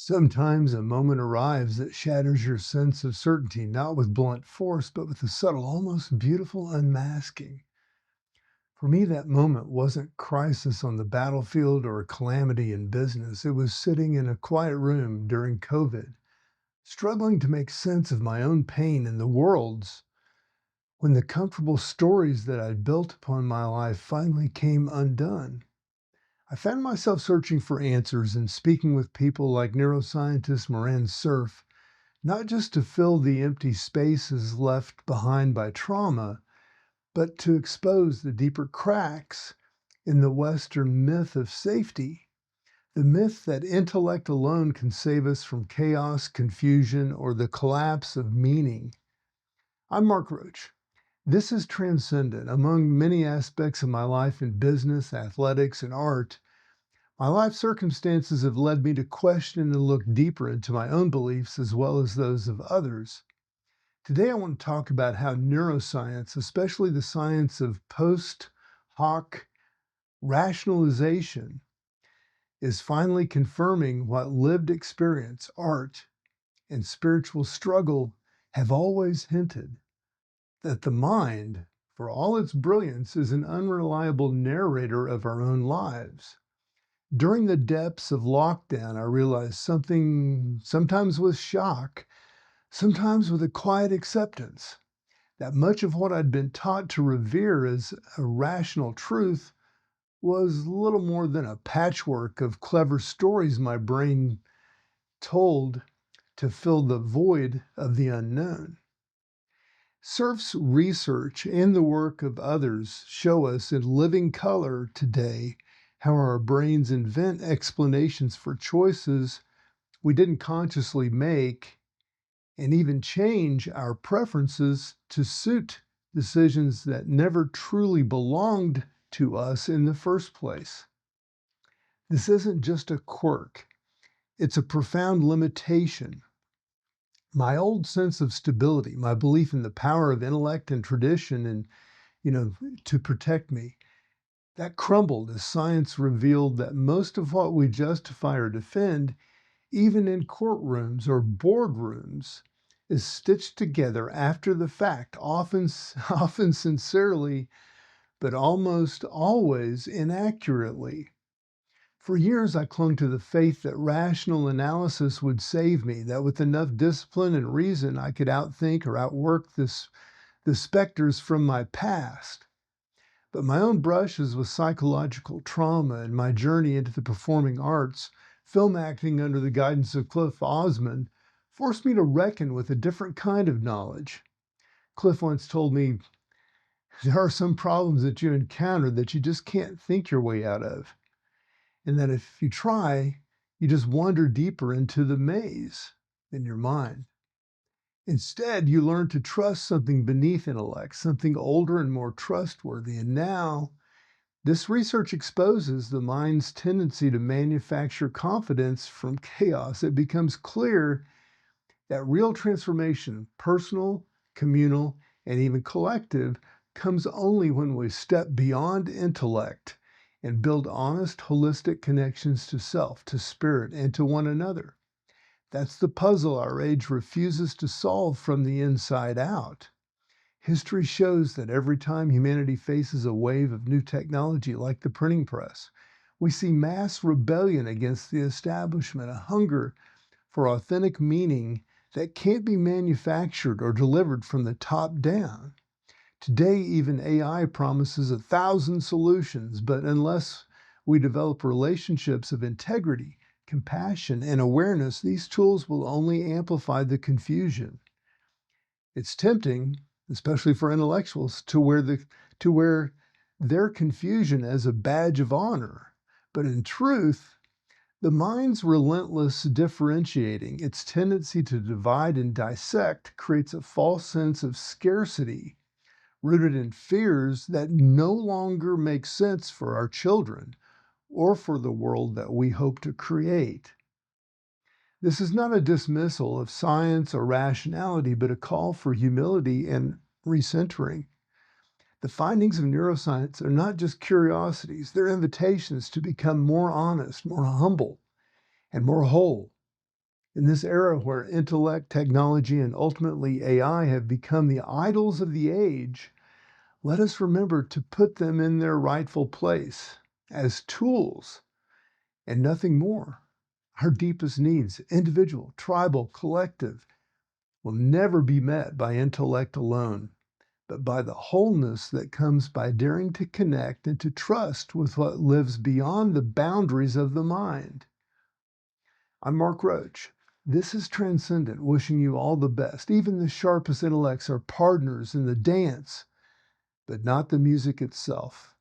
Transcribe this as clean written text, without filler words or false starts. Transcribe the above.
Sometimes a moment arrives that shatters your sense of certainty, not with blunt force, but with a subtle, almost beautiful unmasking. For me, that moment wasn't crisis on the battlefield or a calamity in business. It was sitting in a quiet room during COVID, struggling to make sense of my own pain and the world's, when the comfortable stories that I'd built upon my life finally came undone. I found myself searching for answers and speaking with people like neuroscientist Moran Cerf, not just to fill the empty spaces left behind by trauma, but to expose the deeper cracks in the Western myth of safety, the myth that intellect alone can save us from chaos, confusion, or the collapse of meaning. I'm Mark Roach. This is Transcendent. Among many aspects of my life in business, athletics, and art, my life circumstances have led me to question and look deeper into my own beliefs as well as those of others. Today, I want to talk about how neuroscience, especially the science of post-hoc rationalization, is finally confirming what lived experience, art, and spiritual struggle have always hinted, that the mind, for all its brilliance, is an unreliable narrator of our own lives. During the depths of lockdown, I realized something, sometimes with shock, sometimes with a quiet acceptance, that much of what I'd been taught to revere as a rational truth was little more than a patchwork of clever stories my brain told to fill the void of the unknown. Cerf's research and the work of others show us in living color today how our brains invent explanations for choices we didn't consciously make and even change our preferences to suit decisions that never truly belonged to us in the first place. This isn't just a quirk, it's a profound limitation. My old sense of stability, my belief in the power of intellect and tradition and, to protect me, that crumbled as science revealed that most of what we justify or defend, even in courtrooms or boardrooms, is stitched together after the fact, often sincerely, but almost always inaccurately. For years, I clung to the faith that rational analysis would save me, that with enough discipline and reason, I could outthink or outwork the specters from my past. But my own brushes with psychological trauma and my journey into the performing arts, film acting under the guidance of Cliff Osmond, forced me to reckon with a different kind of knowledge. Cliff once told me, there are some problems that you encounter that you just can't think your way out of, and that if you try, you just wander deeper into the maze in your mind. Instead, you learn to trust something beneath intellect, something older and more trustworthy. And now, this research exposes the mind's tendency to manufacture confidence from chaos. It becomes clear that real transformation, personal, communal, and even collective, comes only when we step beyond intellect and build honest, holistic connections to self, to spirit, and to one another. That's the puzzle our age refuses to solve from the inside out. History shows that every time humanity faces a wave of new technology like the printing press, we see mass rebellion against the establishment, a hunger for authentic meaning that can't be manufactured or delivered from the top down. Today, even AI promises 1,000 solutions, but unless we develop relationships of integrity, compassion, and awareness, these tools will only amplify the confusion. It's tempting, especially for intellectuals, to wear their confusion as a badge of honor. But in truth, the mind's relentless differentiating, its tendency to divide and dissect, creates a false sense of scarcity rooted in fears that no longer make sense for our children or for the world that we hope to create. This is not a dismissal of science or rationality, but a call for humility and recentering. The findings of neuroscience are not just curiosities, they're invitations to become more honest, more humble, and more whole. In this era where intellect, technology, and ultimately AI have become the idols of the age, let us remember to put them in their rightful place as tools and nothing more. Our deepest needs, individual, tribal, collective, will never be met by intellect alone, but by the wholeness that comes by daring to connect and to trust with what lives beyond the boundaries of the mind. I'm Mark Roach. This is Transcendent, wishing you all the best. Even the sharpest intellects are partners in the dance, but not the music itself.